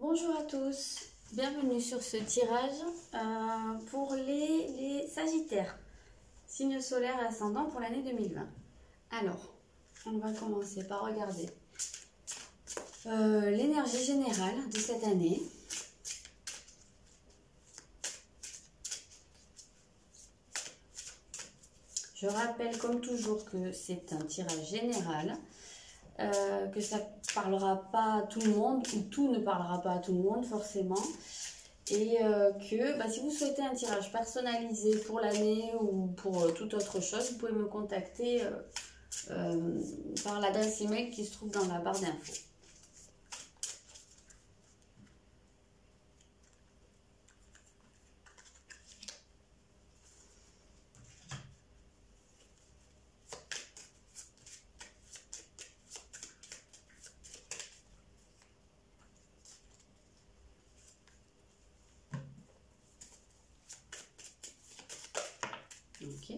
Bonjour à tous, bienvenue sur ce tirage pour les Sagittaires, signe solaire et ascendant pour l'année 2020. Alors, on va commencer par regarder l'énergie générale de cette année. Je rappelle comme toujours que c'est un tirage général, que ça ne parlera pas à tout le monde, ou tout ne parlera pas à tout le monde forcément, et que si vous souhaitez un tirage personnalisé pour l'année ou pour toute autre chose, vous pouvez me contacter par l'adresse email qui se trouve dans la barre d'infos. Ok.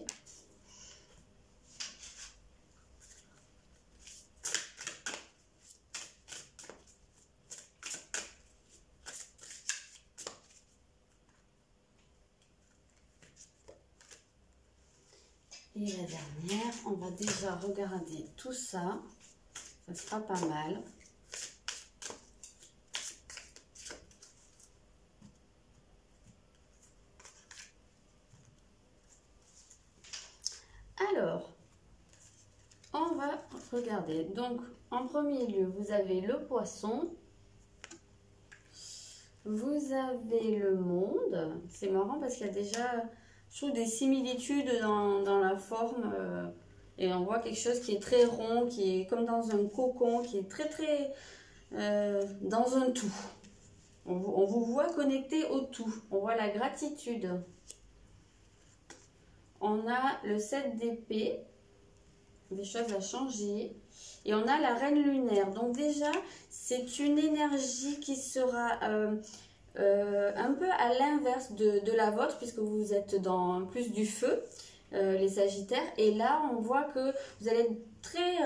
Et la dernière, on va déjà regarder tout ça. Ça sera pas mal. Alors, on va regarder. Donc, en premier lieu, vous avez le poisson. Vous avez le monde. C'est marrant parce qu'il y a déjà, je trouve, des similitudes dans la forme. Et on voit quelque chose qui est très rond, qui est comme dans un cocon, qui est très dans un tout. On vous voit connecté au tout. On voit la gratitude. On a le 7 d'épée, des choses à changer. Et on a la reine lunaire. Donc déjà, c'est une énergie qui sera un peu à l'inverse de la vôtre, puisque vous êtes dans plus du feu, les Sagittaires. Et là, on voit que vous allez être très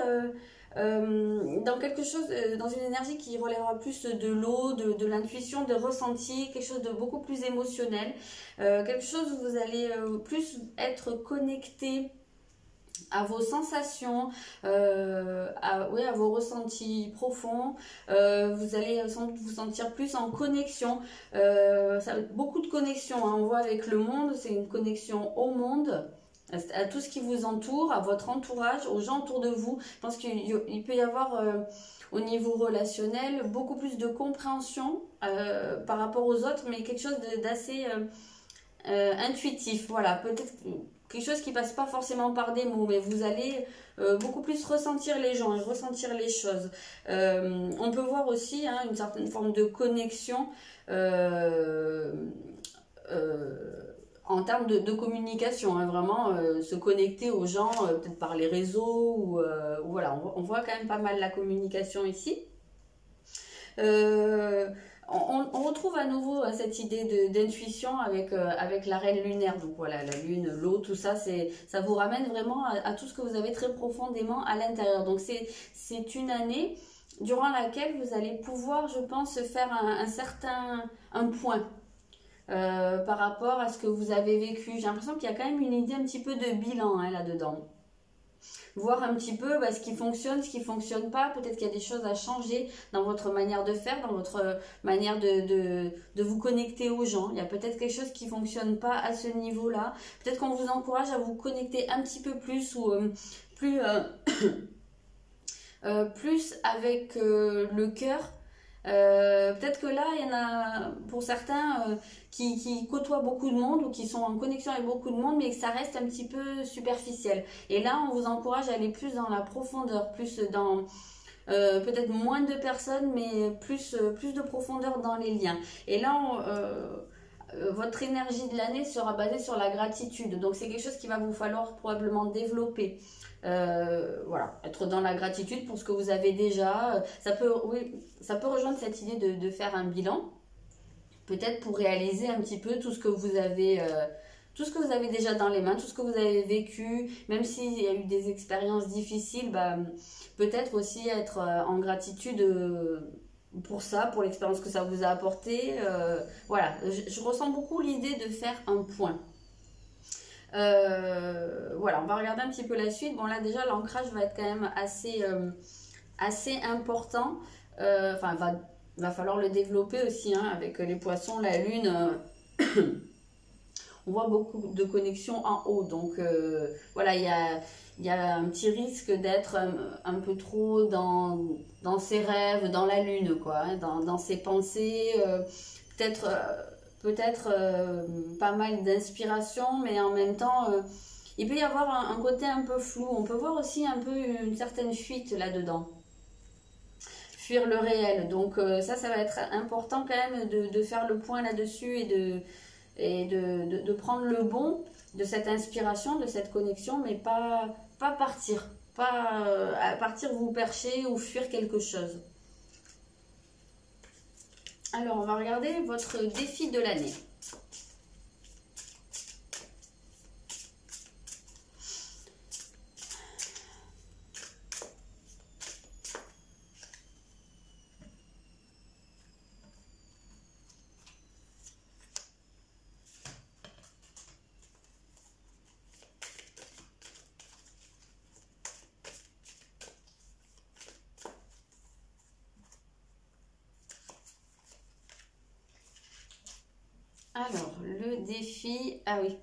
dans quelque chose, dans une énergie qui relèvera plus de l'eau, de l'intuition, de ressenti, quelque chose de beaucoup plus émotionnel, quelque chose où vous allez plus être connecté à vos sensations, à vos ressentis profonds. Vous allez vous sentir plus en connexion, beaucoup de connexion, hein. On voit avec le monde, c'est une connexion au monde, à tout ce qui vous entoure, à votre entourage, aux gens autour de vous. Je pense qu'il peut y avoir au niveau relationnel beaucoup plus de compréhension par rapport aux autres, mais quelque chose d'assez intuitif. Voilà, peut-être quelque chose qui passe pas forcément par des mots, mais vous allez beaucoup plus ressentir les gens et ressentir les choses. On peut voir aussi une certaine forme de connexion en termes de communication, vraiment se connecter aux gens, peut-être par les réseaux, ou voilà, on voit quand même pas mal la communication ici. On retrouve à nouveau cette idée d'intuition avec la reine lunaire. Donc voilà, la lune, l'eau, tout ça, ça vous ramène vraiment à tout ce que vous avez très profondément à l'intérieur. Donc c'est une année durant laquelle vous allez pouvoir, je pense, faire un point par rapport à ce que vous avez vécu. J'ai l'impression qu'il y a quand même une idée un petit peu de bilan là-dedans. Voir un petit peu ce qui fonctionne, ce qui ne fonctionne pas. Peut-être qu'il y a des choses à changer dans votre manière de faire, dans votre manière de vous connecter aux gens. Il y a peut-être quelque chose qui ne fonctionne pas à ce niveau-là. Peut-être qu'on vous encourage à vous connecter un petit peu plus, ou plus avec le cœur. Peut-être que là, il y en a pour certains qui côtoient beaucoup de monde, ou qui sont en connexion avec beaucoup de monde, mais que ça reste un petit peu superficiel. Et là, on vous encourage à aller plus dans la profondeur, plus dans peut-être moins de personnes, mais plus de profondeur dans les liens. Et là, votre énergie de l'année sera basée sur la gratitude. Donc c'est quelque chose qu'il va vous falloir probablement développer. Voilà, être dans la gratitude pour ce que vous avez déjà. Ça peut rejoindre cette idée de faire un bilan, peut-être pour réaliser un petit peu tout ce que vous avez déjà dans les mains, tout ce que vous avez vécu, même s'il y a eu des expériences difficiles, peut-être aussi être en gratitude pour ça, pour l'expérience que ça vous a apporté. Voilà, je ressens beaucoup l'idée de faire un point. Voilà, on va regarder un petit peu la suite. Bon là déjà l'ancrage va être quand même assez important. Enfin, va falloir le développer aussi hein, avec les poissons, la lune. On voit beaucoup de connexions en haut. Donc voilà, il y a un petit risque d'être un peu trop dans ses rêves, dans la lune, quoi, hein, dans ses pensées. Peut-être pas mal d'inspiration, mais en même temps, il peut y avoir un côté un peu flou. On peut voir aussi un peu une certaine fuite là-dedans. Fuir le réel. Donc ça va être important quand même de faire le point là-dessus et de prendre le bon de cette inspiration, de cette connexion, mais pas partir. Pas partir vous percher ou fuir quelque chose. Alors, on va regarder votre défi de l'année. Alors, le défi, ah oui,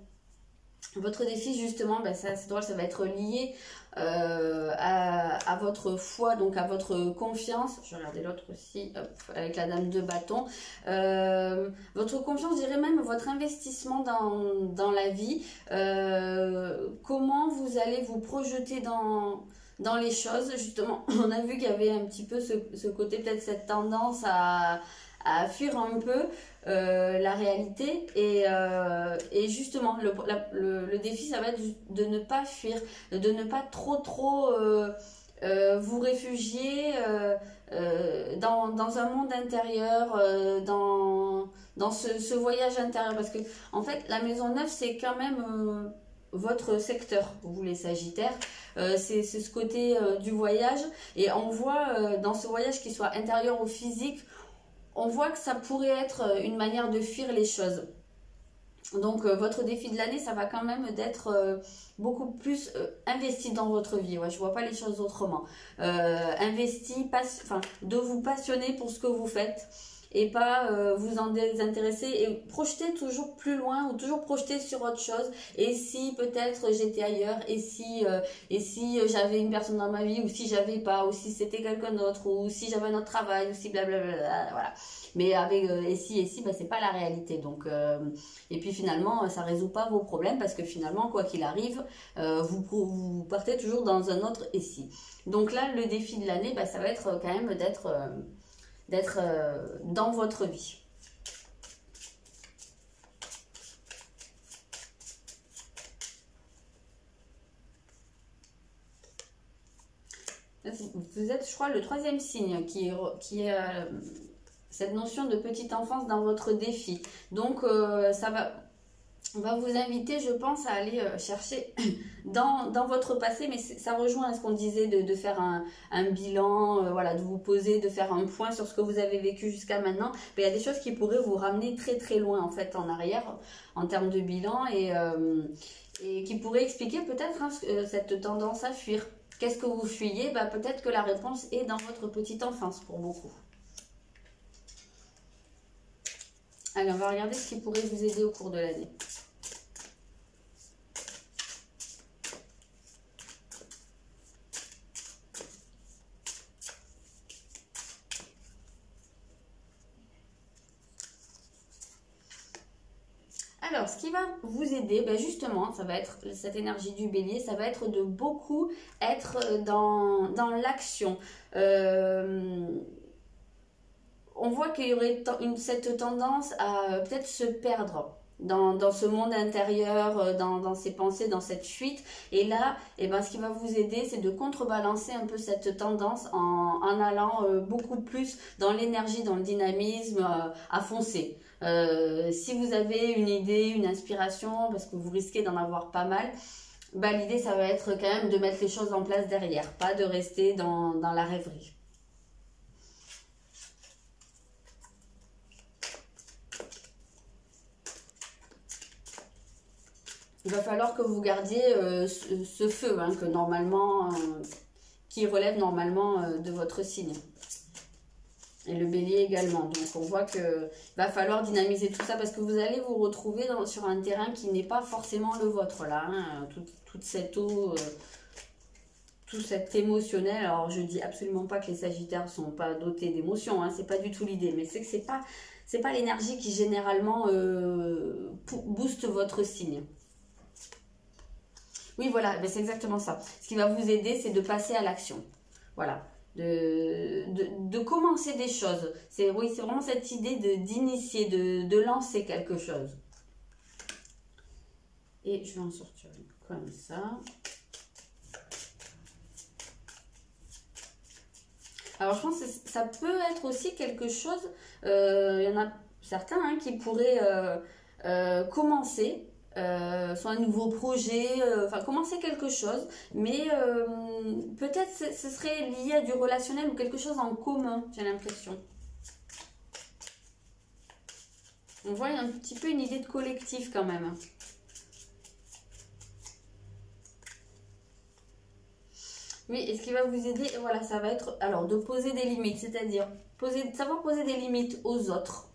votre défi justement, ben ça c'est drôle, ça va être lié à votre foi, donc à votre confiance. Je vais regarder l'autre aussi, hop, avec la dame de bâton. Votre confiance, je dirais même votre investissement dans la vie. Comment vous allez vous projeter dans les choses. Justement, on a vu qu'il y avait un petit peu ce côté, peut-être cette tendance à fuir un peu la réalité et justement le défi ça va être de ne pas fuir, de ne pas trop vous réfugier dans un monde intérieur, dans ce voyage intérieur, parce que en fait la maison 9 c'est quand même votre secteur, vous les Sagittaires, c'est ce côté du voyage, et on voit dans ce voyage, qu'il soit intérieur ou physique, on voit que ça pourrait être une manière de fuir les choses. Donc votre défi de l'année, ça va quand même d'être beaucoup plus investi dans votre vie. Ouais, je vois pas les choses autrement. De vous passionner pour ce que vous faites et pas vous en désintéresser et projeter toujours plus loin ou toujours projeter sur autre chose. Et si peut-être j'étais ailleurs, et si j'avais une personne dans ma vie, ou si j'avais pas, ou si c'était quelqu'un d'autre, ou si j'avais un autre travail, ou si blablabla, voilà. Mais avec et si, bah, c'est pas la réalité. Donc, et puis finalement, ça résout pas vos problèmes, parce que finalement, quoi qu'il arrive, vous partez toujours dans un autre et si. Donc là, le défi de l'année, bah, ça va être quand même d'être dans votre vie. Vous êtes, je crois, le 3e signe qui est cette notion de petite enfance dans votre défi. Donc, on va vous inviter, je pense, à aller chercher dans votre passé, mais ça rejoint à ce qu'on disait de faire un bilan, voilà, de vous poser, de faire un point sur ce que vous avez vécu jusqu'à maintenant. Mais il y a des choses qui pourraient vous ramener très loin, en fait, en arrière, en termes de bilan, et qui pourraient expliquer peut-être hein, cette tendance à fuir. Qu'est-ce que vous fuyez? Bah, peut-être que la réponse est dans votre petite enfance, pour beaucoup. Allez, on va regarder ce qui pourrait vous aider au cours de l'année. Alors, ce qui va vous aider, ben justement, ça va être cette énergie du bélier, ça va être de beaucoup être dans l'action. On voit qu'il y aurait cette tendance à peut-être se perdre dans ce monde intérieur, dans ses pensées, dans cette fuite. Et là, eh ben, ce qui va vous aider, c'est de contrebalancer un peu cette tendance en allant beaucoup plus dans l'énergie, dans le dynamisme, à foncer. Si vous avez une idée, une inspiration, parce que vous risquez d'en avoir pas mal, bah, l'idée, ça va être quand même de mettre les choses en place derrière, pas de rester dans la rêverie. il va falloir que vous gardiez ce feu, hein, que normalement, qui relève normalement de votre signe. Et le bélier également. Donc on voit qu'il va falloir dynamiser tout ça parce que vous allez vous retrouver sur un terrain qui n'est pas forcément le vôtre là. Hein, toute cette eau, tout cet émotionnel. Alors je dis absolument pas que les sagittaires ne sont pas dotés d'émotions. Hein, c'est pas du tout l'idée. Mais c'est que c'est pas l'énergie qui généralement booste votre signe. Oui voilà, c'est exactement ça. Ce qui va vous aider, c'est de passer à l'action. Voilà. De commencer des choses. Oui, c'est vraiment cette idée d'initier, de lancer quelque chose. Et je vais en sortir une comme ça. Alors, je pense que ça peut être aussi quelque chose, il y en a certains hein, qui pourraient commencer soit un nouveau projet, enfin commencer quelque chose, mais peut-être ce serait lié à du relationnel ou quelque chose en commun, j'ai l'impression. On voit un petit peu une idée de collectif quand même. Oui, et ce qui va vous aider, voilà, ça va être alors de poser des limites, c'est-à-dire savoir poser des limites aux autres.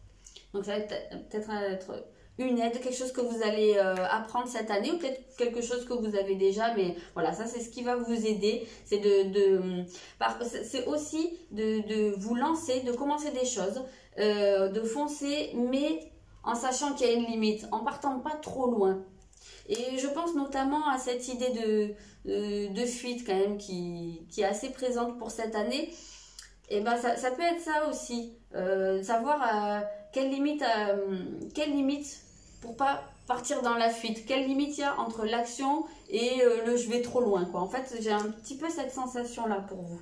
Donc ça va peut-être être une aide, quelque chose que vous allez apprendre cette année ou peut-être quelque chose que vous avez déjà, mais voilà, ça c'est ce qui va vous aider, c'est c'est aussi de vous lancer, de commencer des choses, de foncer, mais en sachant qu'il y a une limite, en partant pas trop loin. Et je pense notamment à cette idée de fuite quand même qui est assez présente pour cette année. Et ben ça peut être ça aussi, savoir quelle limite pour pas partir dans la fuite, quelle limite il y a entre l'action et le je vais trop loin quoi. En fait j'ai un petit peu cette sensation là pour vous.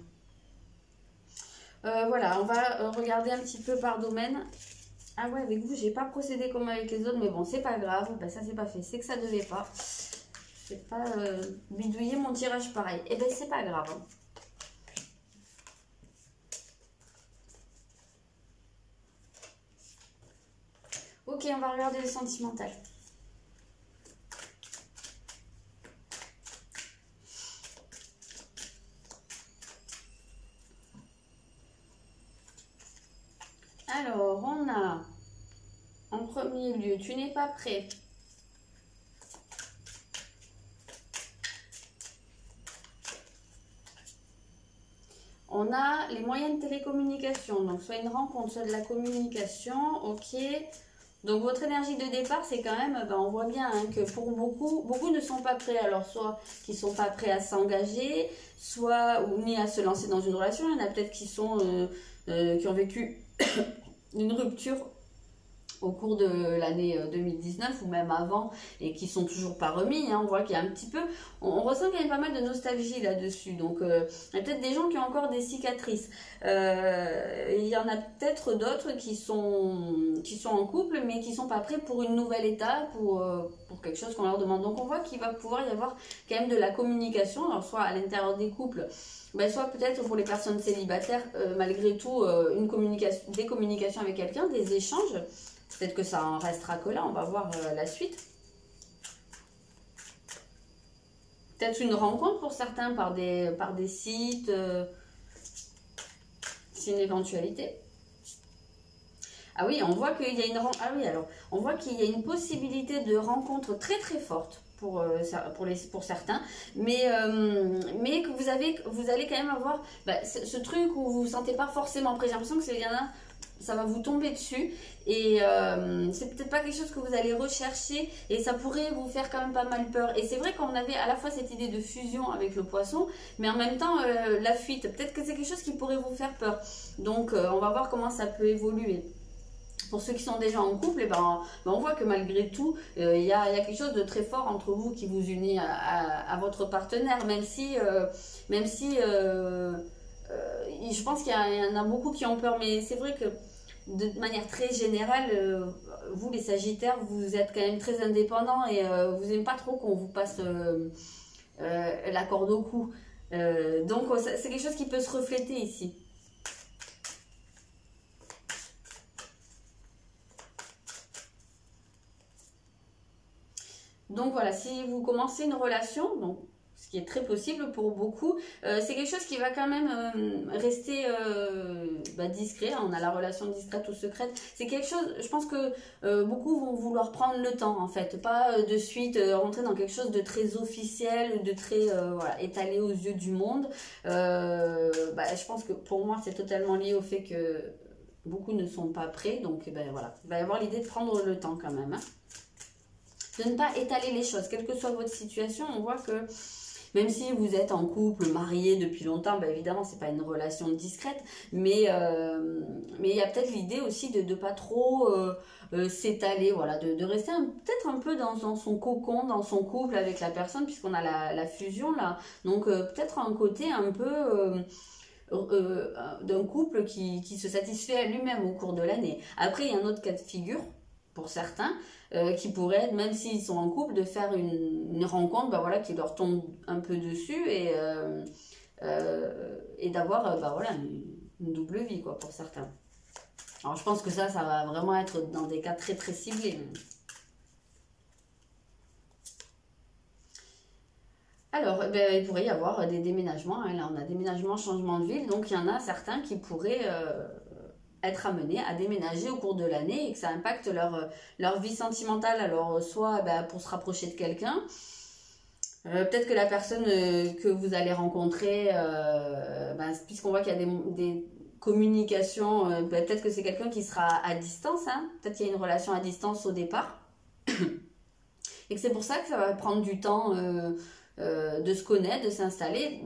Voilà, on va regarder un petit peu par domaine. Ah ouais, avec vous j'ai pas procédé comme avec les autres, mais bon c'est pas grave, ben, ça c'est pas fait, c'est que ça devait pas. C'est pas bidouiller mon tirage pareil, et ben c'est pas grave. Hein. Ok, on va regarder le sentimental. Alors, on a en premier lieu, tu n'es pas prêt. On a les moyens de télécommunication, donc soit une rencontre, soit de la communication, ok. Donc votre énergie de départ, c'est quand même, on voit bien hein, que pour beaucoup ne sont pas prêts. Alors soit qui ne sont pas prêts à s'engager, soit ou ni à se lancer dans une relation. Il y en a peut-être qui ont vécu une rupture au cours de l'année 2019 ou même avant et qui sont toujours pas remis. Hein. On voit qu'il y a un petit peu, on ressent qu'il y a pas mal de nostalgie là-dessus. Donc il y a peut-être des gens qui ont encore des cicatrices. Il y en a peut-être d'autres qui sont en couple mais qui sont pas prêts pour une nouvelle étape pour quelque chose qu'on leur demande. Donc on voit qu'il va pouvoir y avoir quand même de la communication, alors soit à l'intérieur des couples, soit peut-être pour les personnes célibataires, malgré tout, des communications avec quelqu'un, des échanges. Peut-être que ça en restera que là, on va voir la suite. Peut-être une rencontre pour certains par des sites. C'est une éventualité. Ah oui, on voit qu'il y a une on voit qu'il y a une possibilité de rencontre très très forte pour certains, mais que vous allez quand même avoir ce truc où vous vous sentez pas forcément prêt. J'ai l'impression que ça va vous tomber dessus et c'est peut-être pas quelque chose que vous allez rechercher et ça pourrait vous faire quand même pas mal peur. Et c'est vrai qu'on avait à la fois cette idée de fusion avec le poisson, mais en même temps la fuite, peut-être que c'est quelque chose qui pourrait vous faire peur. Donc on va voir comment ça peut évoluer. Pour ceux qui sont déjà en couple, on voit que malgré tout, il y a quelque chose de très fort entre vous qui vous unit à votre partenaire, même si je pense qu'il y en a beaucoup qui ont peur, mais c'est vrai que de manière très générale, vous les Sagittaires, vous êtes quand même très indépendants et vous n'aimez pas trop qu'on vous passe la corde au cou. Donc c'est quelque chose qui peut se refléter ici. Donc voilà, si vous commencez une relation, donc, ce qui est très possible pour beaucoup, c'est quelque chose qui va quand même rester discret. On a la relation discrète ou secrète. C'est quelque chose, je pense que beaucoup vont vouloir prendre le temps en fait, pas de suite rentrer dans quelque chose de très officiel, de très voilà, étalé aux yeux du monde. Je pense que pour moi c'est totalement lié au fait que beaucoup ne sont pas prêts. Donc voilà, il va y avoir l'idée de prendre le temps quand même. Hein. De ne pas étaler les choses, quelle que soit votre situation. On voit que même si vous êtes en couple, marié depuis longtemps, évidemment, c'est pas une relation discrète, mais il y a peut-être l'idée aussi de ne pas trop s'étaler, voilà, de rester peut-être un peu dans son cocon, dans son couple avec la personne, puisqu'on a la fusion là. Donc peut-être un côté un peu d'un couple qui se satisfait à lui-même au cours de l'année. Après, il y a un autre cas de figure, pour certains, qui pourraient être, même s'ils sont en couple, de faire une rencontre voilà, qui leur tombe un peu dessus et d'avoir voilà, une double vie quoi, pour certains. Alors je pense que ça va vraiment être dans des cas très très ciblés. Alors, il pourrait y avoir des déménagements. Hein. Là, on a déménagement, changement de ville. Donc, il y en a certains qui pourraient être amenés à déménager au cours de l'année et que ça impacte leur vie sentimentale. Alors, soit pour se rapprocher de quelqu'un, peut-être que la personne que vous allez rencontrer, puisqu'on voit qu'il y a des communications, peut-être que c'est quelqu'un qui sera à distance. Hein. Peut-être qu'il y a une relation à distance au départ. Et que c'est pour ça que ça va prendre du temps de se connaître, de s'installer,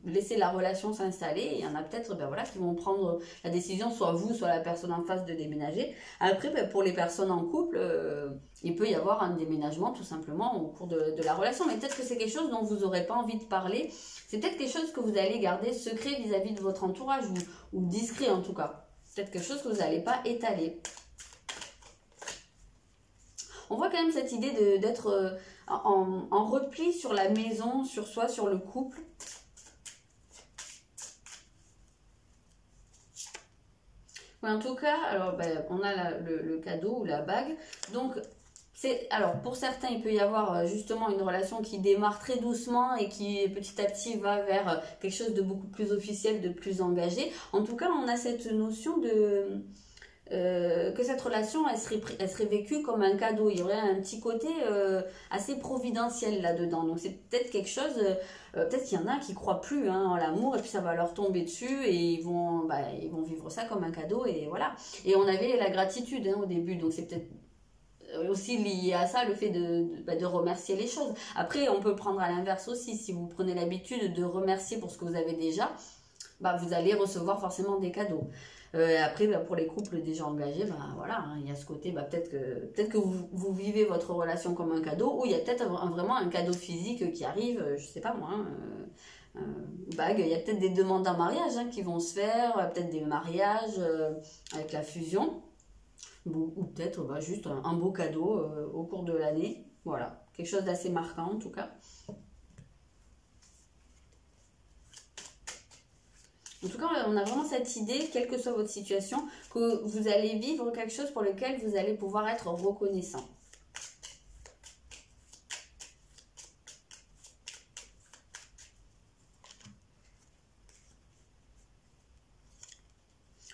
laisser la relation s'installer. Il y en a peut-être voilà, qui vont prendre la décision, soit vous, soit la personne en face, de déménager. Après, pour les personnes en couple, il peut y avoir un déménagement tout simplement au cours de la relation. Mais peut-être que c'est quelque chose dont vous n'aurez pas envie de parler. C'est peut-être quelque chose que vous allez garder secret vis-à-vis de votre entourage, ou discret en tout cas. Peut-être quelque chose que vous n'allez pas étaler. On voit quand même cette idée d'être en repli sur la maison, sur soi, sur le couple. Oui, en tout cas, alors on a le cadeau ou la bague. Donc, alors pour certains, il peut y avoir justement une relation qui démarre très doucement et qui petit à petit va vers quelque chose de beaucoup plus officiel, de plus engagé. En tout cas, on a cette notion que cette relation elle serait vécue comme un cadeau. Il y aurait un petit côté assez providentiel là-dedans. Donc c'est peut-être quelque chose, peut-être qu'il y en a qui croient plus en l'amour et puis ça va leur tomber dessus et ils vont vivre ça comme un cadeau et voilà. Et on avait la gratitude au début, donc c'est peut-être aussi lié à ça, le fait de remercier les choses. Après, on peut prendre à l'inverse aussi. Si vous prenez l'habitude de remercier pour ce que vous avez déjà, vous allez recevoir forcément des cadeaux. Après, pour les couples déjà engagés, voilà, il y a ce côté, peut-être que vous vivez votre relation comme un cadeau, ou il y a peut-être vraiment un cadeau physique qui arrive, je sais pas moi, bague, il y a peut-être des demandes en mariage qui vont se faire, peut-être des mariages avec la fusion, ou peut-être juste un beau cadeau au cours de l'année, voilà, quelque chose d'assez marquant en tout cas. En tout cas, on a vraiment cette idée, quelle que soit votre situation, que vous allez vivre quelque chose pour lequel vous allez pouvoir être reconnaissant.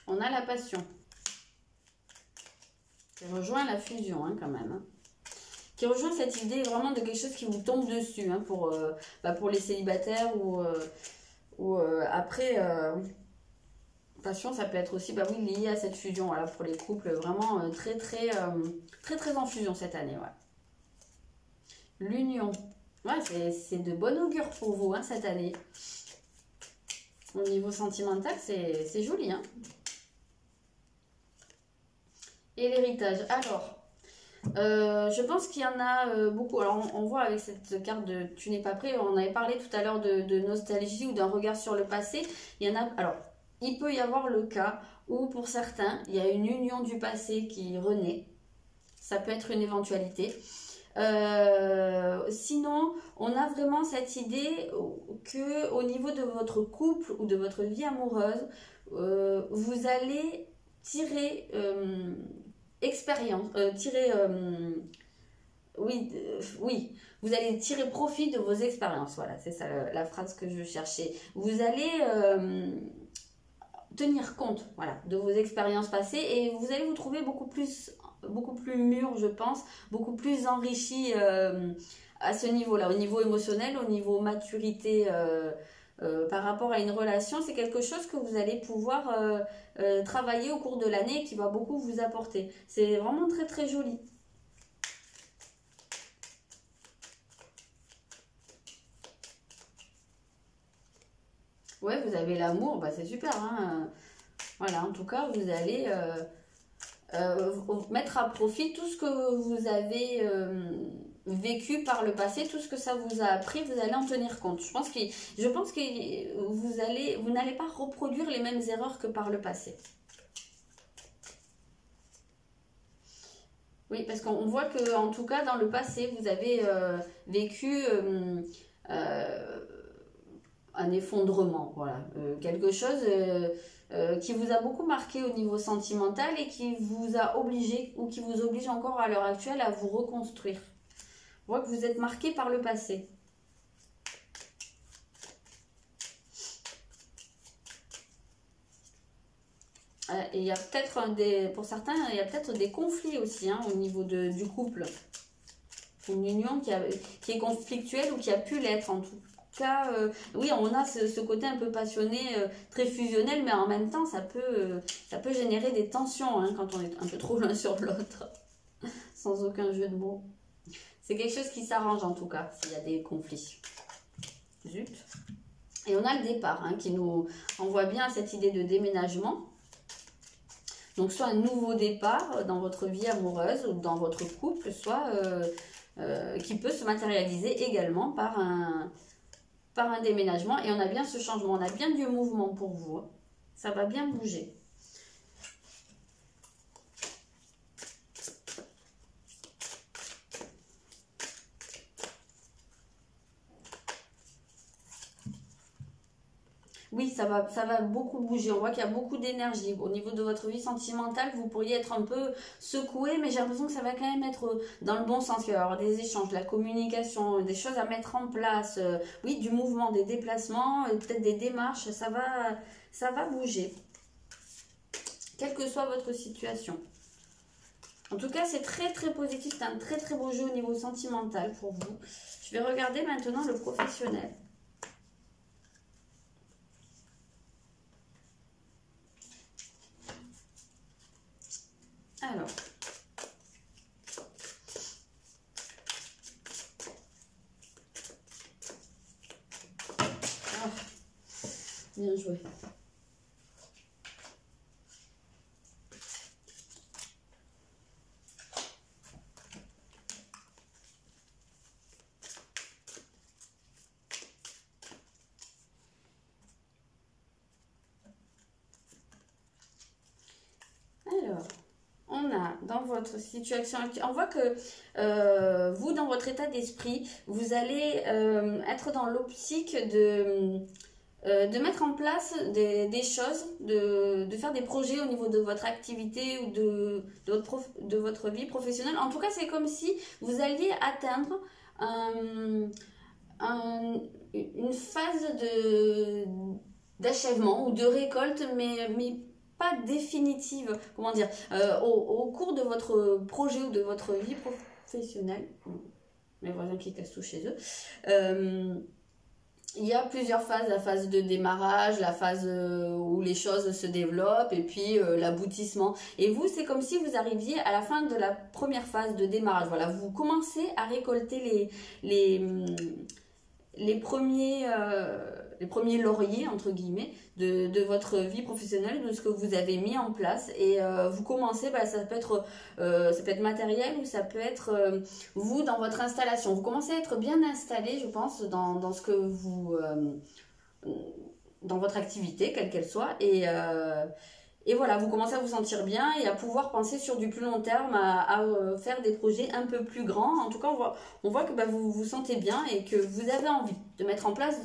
On a la passion, qui rejoint la fusion quand même. Qui rejoint cette idée vraiment de quelque chose qui vous tombe dessus pour les célibataires ou après, oui. Passion, ça peut être aussi lié à cette fusion, voilà, pour les couples, vraiment très en fusion cette année, ouais. L'union, ouais, c'est de bon augure pour vous, cette année. Au niveau sentimental, c'est joli, Et l'héritage, alors... je pense qu'il y en a beaucoup. Alors on voit avec cette carte de Tu n'es pas prêt, on avait parlé tout à l'heure de nostalgie ou d'un regard sur le passé. Il y en a. Alors, il peut y avoir le cas où pour certains, il y a une union du passé qui renaît. Ça peut être une éventualité. Sinon, on a vraiment cette idée que au niveau de votre couple ou de votre vie amoureuse, vous allez tirer expérience, oui, oui, vous allez tirer profit de vos expériences. Voilà, c'est ça la phrase que je cherchais. Vous allez tenir compte, voilà, de vos expériences passées et vous allez vous trouver beaucoup plus mûr, je pense, beaucoup plus enrichi à ce niveau-là, au niveau émotionnel, au niveau maturité par rapport à une relation. C'est quelque chose que vous allez pouvoir travailler au cours de l'année et qui va beaucoup vous apporter. C'est vraiment très très joli. Ouais, vous avez l'amour, bah c'est super, hein. Voilà, en tout cas, vous allez mettre à profit tout ce que vous avez vécu par le passé, tout ce que ça vous a appris, vous allez en tenir compte. Je pense que vous n'allez pas reproduire les mêmes erreurs que par le passé. Oui, parce qu'on voit que, en tout cas, dans le passé, vous avez vécu un effondrement, voilà, quelque chose qui vous a beaucoup marqué au niveau sentimental et qui vous a obligé ou qui vous oblige encore à l'heure actuelle à vous reconstruire. On voit que vous êtes marqué par le passé. Et il y a peut-être pour certains, il y a peut-être des conflits aussi hein, au niveau du couple. Une union qui est conflictuelle ou qui a pu l'être en tout cas. Oui, on a ce côté un peu passionné, très fusionnel, mais en même temps, ça peut générer des tensions hein, quand on est un peu trop l'un sur l'autre, sans aucun jeu de mots. C'est quelque chose qui s'arrange en tout cas, s'il y a des conflits. Zut. Et on a le départ hein, qui nous envoie bien à cette idée de déménagement. Donc, soit un nouveau départ dans votre vie amoureuse ou dans votre couple, soit qui peut se matérialiser également par un déménagement. Et on a bien ce changement, on a bien du mouvement pour vous. Hein. Ça va bien bouger. Oui, ça va beaucoup bouger. On voit qu'il y a beaucoup d'énergie. Au niveau de votre vie sentimentale, vous pourriez être un peu secoué, mais j'ai l'impression que ça va quand même être dans le bon sens. Il va y avoir des échanges, de la communication, des choses à mettre en place. Oui, du mouvement, des déplacements, peut-être des démarches. Ça va bouger. Quelle que soit votre situation. En tout cas, c'est très très positif. C'est un très très beau jeu au niveau sentimental pour vous. Je vais regarder maintenant le professionnel. Alors, bien joué. Alors, on a dans votre situation actuelle, on voit que vous, dans votre état d'esprit, vous allez être dans l'optique de mettre en place des choses, de faire des projets au niveau de votre activité ou de votre vie professionnelle. En tout cas, c'est comme si vous alliez atteindre une phase d'achèvement ou de récolte, mais pas définitive, comment dire, au cours de votre projet ou de votre vie professionnelle. Mes voisins qui cassent tout chez eux. Il y a plusieurs phases, la phase de démarrage, la phase où les choses se développent et puis l'aboutissement. Et vous, c'est comme si vous arriviez à la fin de la première phase de démarrage. Voilà, vous commencez à récolter les premiers lauriers, entre guillemets, de votre vie professionnelle, de ce que vous avez mis en place. Et vous commencez, ça peut être matériel ou ça peut être vous dans votre installation. Vous commencez à être bien installé, je pense, dans ce que vous... dans votre activité, quelle qu'elle soit. Et voilà, vous commencez à vous sentir bien et à pouvoir penser sur du plus long terme, à faire des projets un peu plus grands. En tout cas, on voit que vous vous sentez bien et que vous avez envie de mettre en place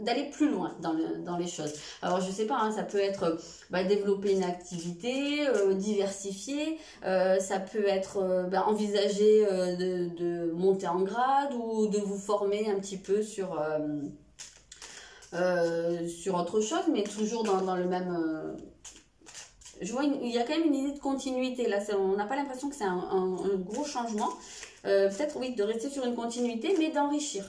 d'aller plus loin dans les choses. Alors je sais pas, hein, ça peut être développer une activité, diversifier, ça peut être envisager de monter en grade ou de vous former un petit peu sur autre chose, mais toujours dans le même... je vois, il y a quand même une idée de continuité là, on n'a pas l'impression que c'est un gros changement. Peut-être oui, de rester sur une continuité, mais d'enrichir.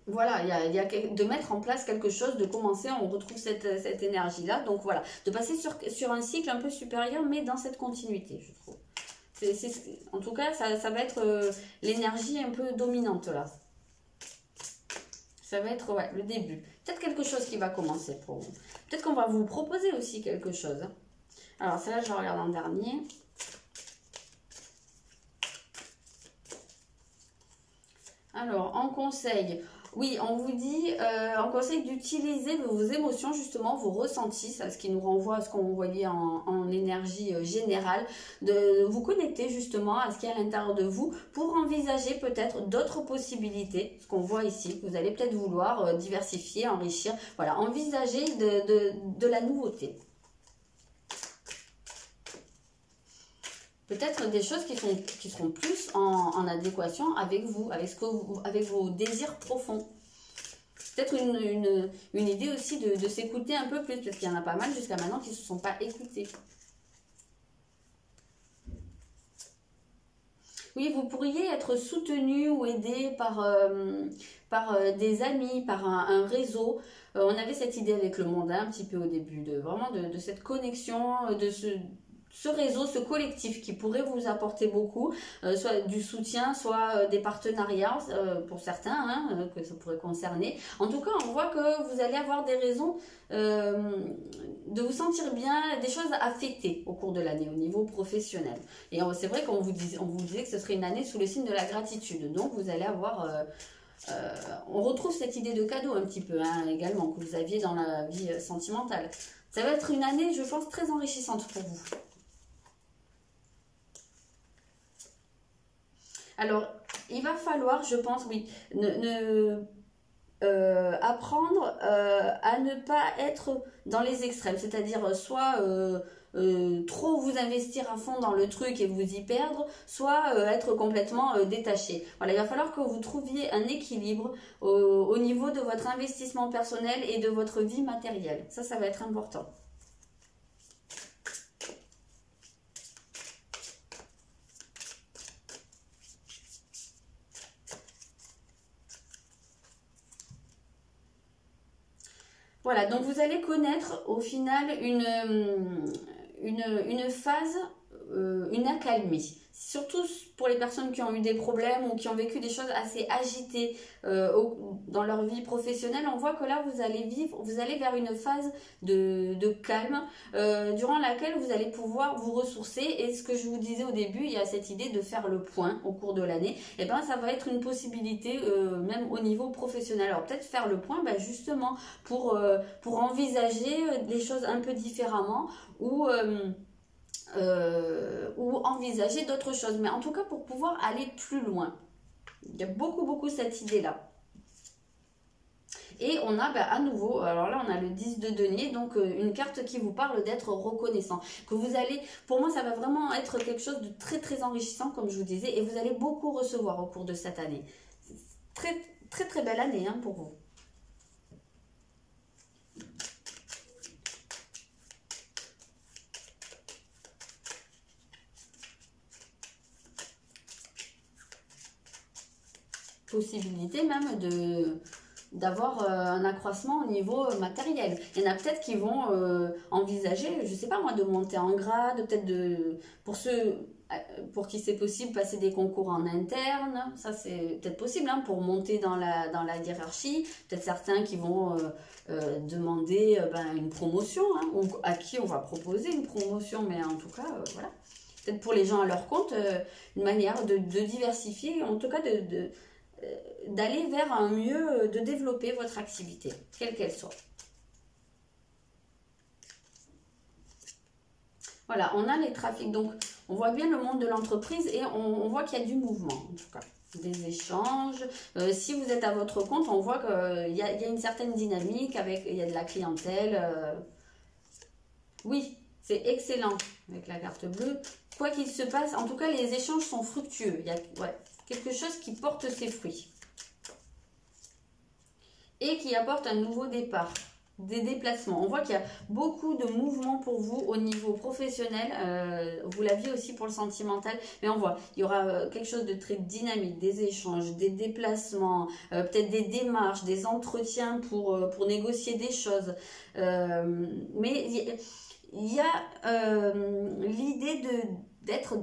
Voilà, il y a de mettre en place quelque chose, de commencer, on retrouve cette énergie-là. Donc voilà, de passer sur un cycle un peu supérieur, mais dans cette continuité, je trouve. En tout cas, ça va être l'énergie un peu dominante là. Ça va être le début. Peut-être quelque chose qui va commencer pour vous. Peut-être qu'on va vous proposer aussi quelque chose. Alors, celle-là, je regarde en dernier. Alors, en conseil, oui, on vous dit, en conseil d'utiliser vos émotions, justement, vos ressentis, ce qui nous renvoie à ce qu'on voyait en énergie générale, de vous connecter justement à ce qu'il y a à l'intérieur de vous pour envisager peut-être d'autres possibilités, ce qu'on voit ici, vous allez peut-être vouloir diversifier, enrichir, voilà, envisager de la nouveauté. Peut-être des choses qui seront plus en adéquation avec vous, avec vos désirs profonds. Peut-être une idée aussi de s'écouter un peu plus, parce qu'il y en a pas mal jusqu'à maintenant qui ne se sont pas écoutés. Oui, vous pourriez être soutenu ou aidé par des amis, par un réseau. On avait cette idée avec le mondain un petit peu au début, vraiment de cette connexion, de ce réseau, ce collectif qui pourrait vous apporter beaucoup, soit du soutien, soit des partenariats pour certains, hein, que ça pourrait concerner. En tout cas, on voit que vous allez avoir des raisons de vous sentir bien, des choses affectées au cours de l'année au niveau professionnel. Et c'est vrai qu'on vous disait que ce serait une année sous le signe de la gratitude. Donc, vous allez avoir... on retrouve cette idée de cadeau un petit peu hein, également que vous aviez dans la vie sentimentale. Ça va être une année, je pense, très enrichissante pour vous. Alors, il va falloir, je pense, oui, apprendre à ne pas être dans les extrêmes, c'est-à-dire soit trop vous investir à fond dans le truc et vous y perdre, soit être complètement détaché. Voilà, il va falloir que vous trouviez un équilibre au niveau de votre investissement personnel et de votre vie matérielle. Ça va être important. Voilà, donc vous allez connaître au final une phase, une accalmie. Surtout pour les personnes qui ont eu des problèmes ou qui ont vécu des choses assez agitées dans leur vie professionnelle, on voit que là vous allez vers une phase de calme durant laquelle vous allez pouvoir vous ressourcer. Et ce que je vous disais au début, il y a cette idée de faire le point au cours de l'année. Et bien ça va être une possibilité même au niveau professionnel. Alors peut-être faire le point justement pour envisager les choses un peu différemment ou envisager d'autres choses, mais en tout cas pour pouvoir aller plus loin. Il y a beaucoup cette idée là. Et on a à nouveau, alors là on a le 10 de denier, donc une carte qui vous parle d'être reconnaissant, que vous allez, pour moi ça va vraiment être quelque chose de très enrichissant comme je vous disais, et vous allez beaucoup recevoir au cours de cette année. Très belle année hein, pour vous. Possibilité même d'avoir un accroissement au niveau matériel. Il y en a peut-être qui vont envisager, je sais pas moi, de monter en grade, peut-être pour qui c'est possible, passer des concours en interne, ça c'est peut-être possible hein, pour monter dans la hiérarchie. Peut-être certains qui vont demander une promotion, hein, ou à qui on va proposer une promotion, mais en tout cas, voilà. Peut-être pour les gens à leur compte, une manière de diversifier, en tout cas d'aller vers un mieux, de développer votre activité, quelle qu'elle soit. Voilà, on a les trafics, donc on voit bien le monde de l'entreprise et on voit qu'il y a du mouvement en tout cas. des échanges. Si vous êtes à votre compte, on voit qu'il y a une certaine dynamique, il y a de la clientèle. Oui, c'est excellent avec la carte bleue. Quoi qu'il se passe, en tout cas, les échanges sont fructueux. Il y a quelque chose qui porte ses fruits. Et qui apporte un nouveau départ. Des déplacements. On voit qu'il y a beaucoup de mouvements pour vous au niveau professionnel. Vous l'aviez aussi pour le sentimental. Mais on voit, il y aura quelque chose de très dynamique, des échanges, des déplacements, peut-être des démarches, des entretiens pour négocier des choses. Mais il y a l'idée d'être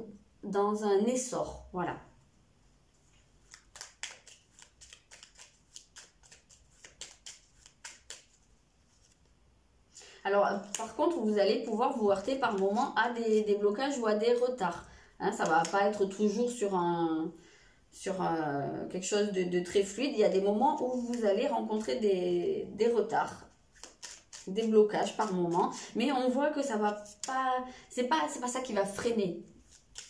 dans un essor. Voilà. Alors, par contre, vous allez pouvoir vous heurter par moment à des blocages ou à des retards. Hein, ça ne va pas être toujours sur quelque chose de très fluide. Il y a des moments où vous allez rencontrer des retards, des blocages par moment. Mais on voit que ça va pas... C'est pas ça qui va freiner.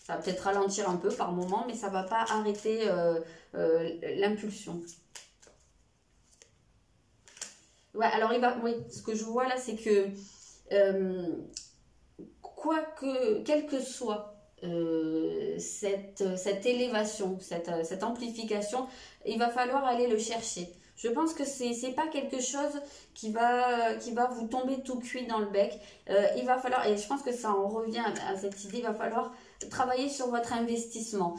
Ça va peut-être ralentir un peu par moment, mais ça ne va pas arrêter l'impulsion. Ouais, alors oui, ce que je vois là, c'est que quelle que soit cette élévation, cette amplification, il va falloir aller le chercher. Je pense que c'est pas quelque chose qui va vous tomber tout cuit dans le bec. Il va falloir, et je pense que ça en revient à cette idée, il va falloir travailler sur votre investissement,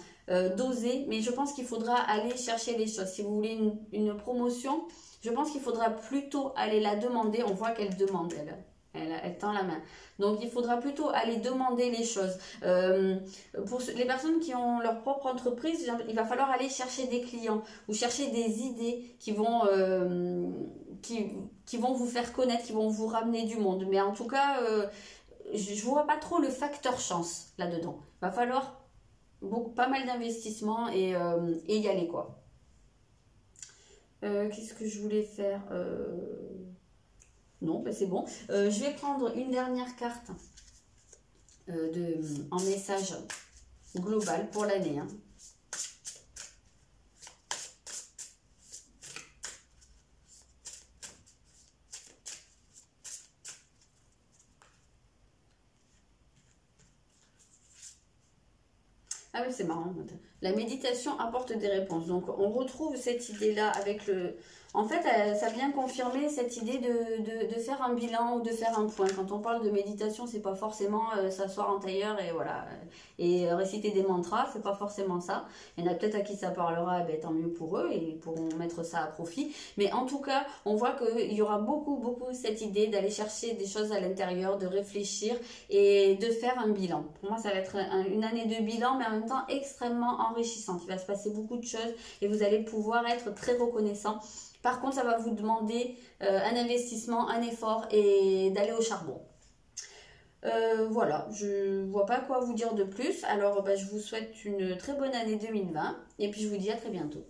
doser, mais je pense qu'il faudra aller chercher les choses. Si vous voulez une promotion, je pense qu'il faudra plutôt aller la demander. On voit qu'elle demande, elle tend la main. Donc, il faudra plutôt aller demander les choses. Pour les personnes qui ont leur propre entreprise, il va falloir aller chercher des clients ou chercher des idées qui vont vous faire connaître, qui vont vous ramener du monde. Mais en tout cas, je ne vois pas trop le facteur chance là-dedans. Il va falloir pas mal d'investissement et y aller, quoi. Qu'est-ce que je voulais faire Non, ben c'est bon. Je vais prendre une dernière carte en message global pour l'année. Hein. Ah oui, c'est marrant. La méditation apporte des réponses. Donc, on retrouve cette idée-là avec le... En fait, ça vient confirmer cette idée de faire un bilan ou de faire un point. Quand on parle de méditation, c'est pas forcément s'asseoir en tailleur et voilà et réciter des mantras, c'est pas forcément ça. Il y en a peut-être à qui ça parlera, ben, tant mieux pour eux et ils pourront mettre ça à profit. Mais en tout cas, on voit qu'il y aura beaucoup cette idée d'aller chercher des choses à l'intérieur, de réfléchir et de faire un bilan. Pour moi, ça va être une année de bilan, mais en même temps extrêmement enrichissante. Il va se passer beaucoup de choses et vous allez pouvoir être très reconnaissant. Par contre, ça va vous demander un investissement, un effort et d'aller au charbon. Voilà, je ne vois pas quoi vous dire de plus. Alors, je vous souhaite une très bonne année 2020 et puis je vous dis à très bientôt.